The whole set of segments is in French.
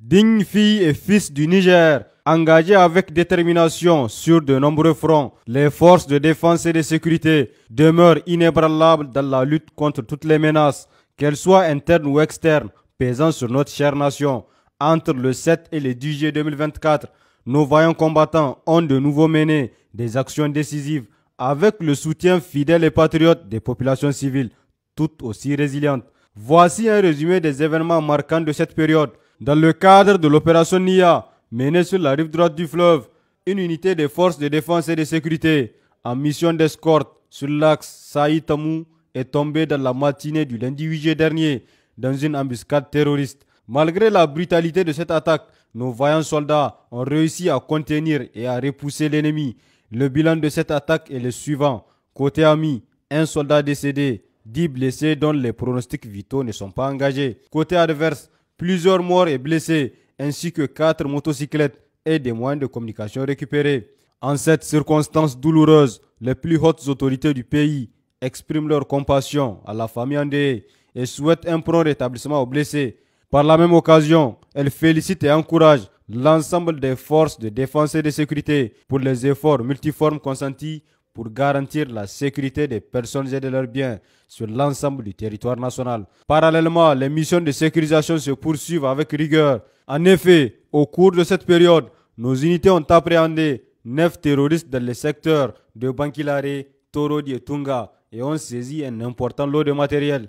Dignes filles et fils du Niger, engagés avec détermination sur de nombreux fronts, les forces de défense et de sécurité demeurent inébranlables dans la lutte contre toutes les menaces, qu'elles soient internes ou externes, pesant sur notre chère nation. Entre le 7 et le 10 juillet 2024, nos vaillants combattants ont de nouveau mené des actions décisives avec le soutien fidèle et patriote des populations civiles, toutes aussi résilientes. Voici un résumé des événements marquants de cette période. Dans le cadre de l'opération NIA, menée sur la rive droite du fleuve, une unité des forces de défense et de sécurité en mission d'escorte sur l'axe Saï-Tamou est tombée dans la matinée du lundi 8 juillet dernier dans une embuscade terroriste. Malgré la brutalité de cette attaque, nos vaillants soldats ont réussi à contenir et à repousser l'ennemi. Le bilan de cette attaque est le suivant. Côté ami, un soldat décédé, 10 blessés dont les pronostics vitaux ne sont pas engagés. Côté adverse, plusieurs morts et blessés, ainsi que 4 motocyclettes et des moyens de communication récupérés. En cette circonstance douloureuse, les plus hautes autorités du pays expriment leur compassion à la famille endeuillée et souhaitent un prompt rétablissement aux blessés. Par la même occasion, elles félicitent et encouragent l'ensemble des forces de défense et de sécurité pour les efforts multiformes consentis pour garantir la sécurité des personnes et de leurs biens sur l'ensemble du territoire national. Parallèlement, les missions de sécurisation se poursuivent avec rigueur. En effet, au cours de cette période, nos unités ont appréhendé 9 terroristes dans les secteurs de Bankilare, Torodi et Tunga et ont saisi un important lot de matériel.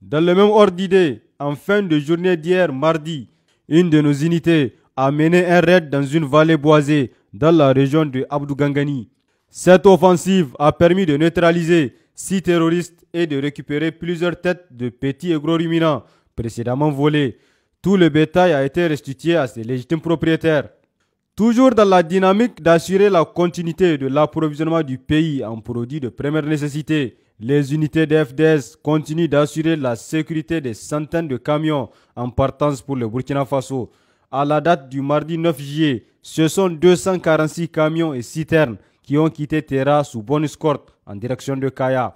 Dans le même ordre d'idée, en fin de journée d'hier mardi, une de nos unités a mené un raid dans une vallée boisée dans la région de Abdou Gangani. Cette offensive a permis de neutraliser 6 terroristes et de récupérer plusieurs têtes de petits et gros ruminants précédemment volés. Tout le bétail a été restitué à ses légitimes propriétaires. Toujours dans la dynamique d'assurer la continuité de l'approvisionnement du pays en produits de première nécessité, les unités de FDS continuent d'assurer la sécurité des centaines de camions en partance pour le Burkina Faso. À la date du mardi 9 juillet, ce sont 246 camions et citernes qui ont quitté Terra sous bonne escorte en direction de Kaya.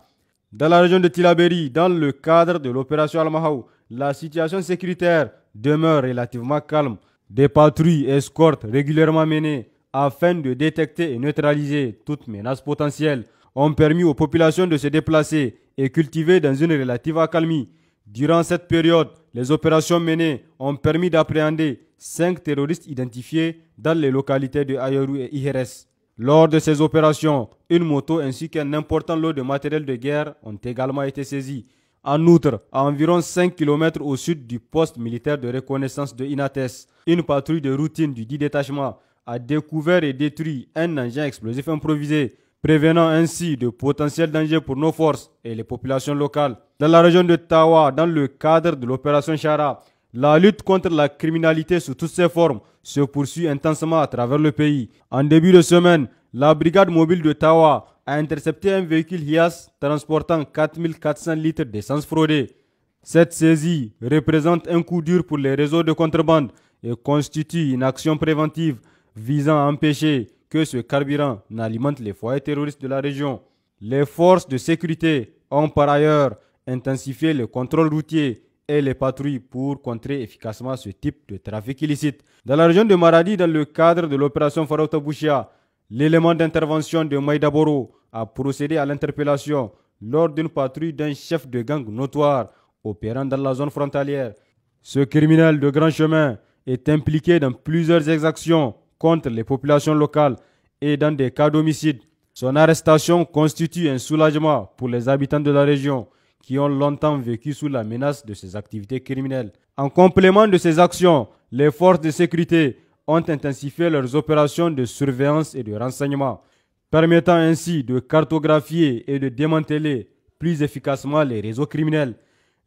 Dans la région de Tilaberi, dans le cadre de l'opération Al-Mahou, la situation sécuritaire demeure relativement calme. Des patrouilles escortes régulièrement menées afin de détecter et neutraliser toute menace potentielle ont permis aux populations de se déplacer et cultiver dans une relative accalmie. Durant cette période, les opérations menées ont permis d'appréhender 5 terroristes identifiés dans les localités de Ayoru et Iheres. Lors de ces opérations, une moto ainsi qu'un important lot de matériel de guerre ont également été saisis. En outre, à environ 5 km au sud du poste militaire de reconnaissance de Inates, une patrouille de routine du 10 détachement a découvert et détruit un engin explosif improvisé, prévenant ainsi de potentiels dangers pour nos forces et les populations locales. Dans la région de Tawa, dans le cadre de l'opération Chara, la lutte contre la criminalité sous toutes ses formes se poursuit intensément à travers le pays. En début de semaine, la brigade mobile de Tawa a intercepté un véhicule Hias transportant 4400 litres d'essence fraudée. Cette saisie représente un coup dur pour les réseaux de contrebande et constitue une action préventive visant à empêcher que ce carburant n'alimente les foyers terroristes de la région. Les forces de sécurité ont par ailleurs intensifié le contrôle routier et les patrouilles pour contrer efficacement ce type de trafic illicite. Dans la région de Maradi, dans le cadre de l'opération Farauta Bouchia, l'élément d'intervention de Maïdaboro a procédé à l'interpellation lors d'une patrouille d'un chef de gang notoire opérant dans la zone frontalière. Ce criminel de grand chemin est impliqué dans plusieurs exactions contre les populations locales et dans des cas d'homicide. Son arrestation constitue un soulagement pour les habitants de la région qui ont longtemps vécu sous la menace de ces activités criminelles. En complément de ces actions, les forces de sécurité ont intensifié leurs opérations de surveillance et de renseignement, permettant ainsi de cartographier et de démanteler plus efficacement les réseaux criminels.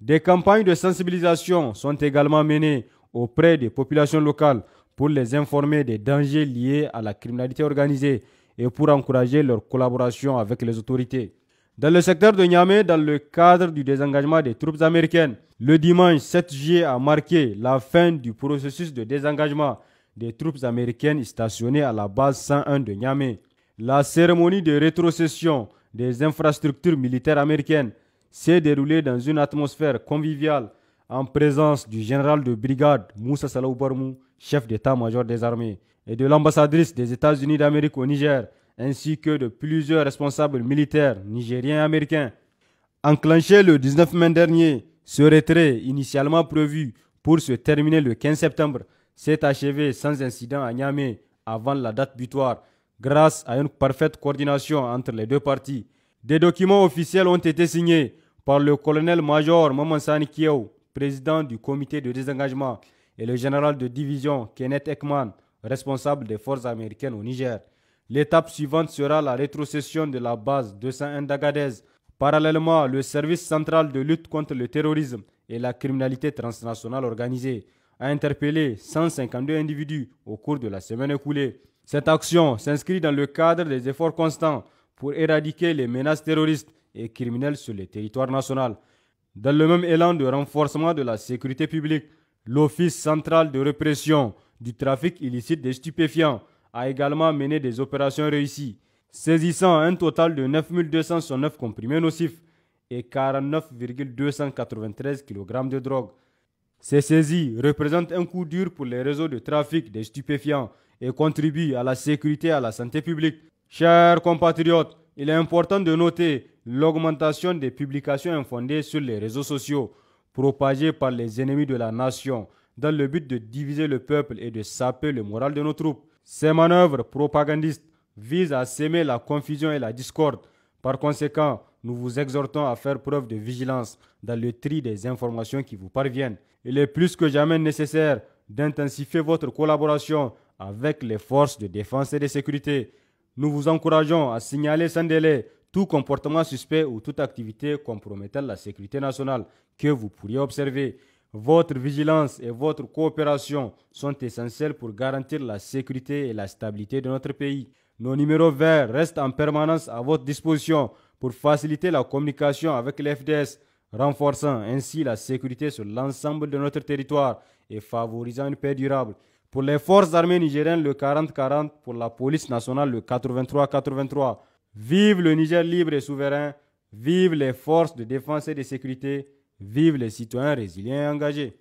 Des campagnes de sensibilisation sont également menées auprès des populations locales pour les informer des dangers liés à la criminalité organisée et pour encourager leur collaboration avec les autorités. Dans le secteur de Niamey, dans le cadre du désengagement des troupes américaines, le dimanche 7 juillet a marqué la fin du processus de désengagement des troupes américaines stationnées à la base 101 de Niamey. La cérémonie de rétrocession des infrastructures militaires américaines s'est déroulée dans une atmosphère conviviale en présence du général de brigade Moussa Salou Barmou, chef d'état-major des armées, et de l'ambassadrice des États-Unis d'Amérique au Niger, ainsi que de plusieurs responsables militaires nigériens et américains. Enclenché le 19 mai dernier, ce retrait, initialement prévu pour se terminer le 15 septembre, s'est achevé sans incident à Niamey avant la date butoir, grâce à une parfaite coordination entre les deux parties. Des documents officiels ont été signés par le colonel-major Mamansani Kiew, président du comité de désengagement, et le général de division Kenneth Ekman, responsable des forces américaines au Niger. L'étape suivante sera la rétrocession de la base 201 d'Agadez. Parallèlement, le service central de lutte contre le terrorisme et la criminalité transnationale organisée a interpellé 152 individus au cours de la semaine écoulée. Cette action s'inscrit dans le cadre des efforts constants pour éradiquer les menaces terroristes et criminelles sur le territoire national. Dans le même élan de renforcement de la sécurité publique, l'Office central de répression du trafic illicite des stupéfiants a également mené des opérations réussies, saisissant un total de 9 269 comprimés nocifs et 49,293 kg de drogue. Ces saisies représentent un coup dur pour les réseaux de trafic des stupéfiants et contribuent à la sécurité et à la santé publique. Chers compatriotes, il est important de noter l'augmentation des publications infondées sur les réseaux sociaux, propagées par les ennemis de la nation, dans le but de diviser le peuple et de saper le moral de nos troupes. Ces manœuvres propagandistes visent à semer la confusion et la discorde. Par conséquent, nous vous exhortons à faire preuve de vigilance dans le tri des informations qui vous parviennent. Il est plus que jamais nécessaire d'intensifier votre collaboration avec les forces de défense et de sécurité. Nous vous encourageons à signaler sans délai tout comportement suspect ou toute activité compromettant la sécurité nationale que vous pourriez observer. Votre vigilance et votre coopération sont essentielles pour garantir la sécurité et la stabilité de notre pays. Nos numéros verts restent en permanence à votre disposition pour faciliter la communication avec les FDS, renforçant ainsi la sécurité sur l'ensemble de notre territoire et favorisant une paix durable. Pour les forces armées nigériennes, le 40-40, pour la police nationale, le 83-83. Vive le Niger libre et souverain, vive les forces de défense et de sécurité, vive les citoyens résilients et engagés.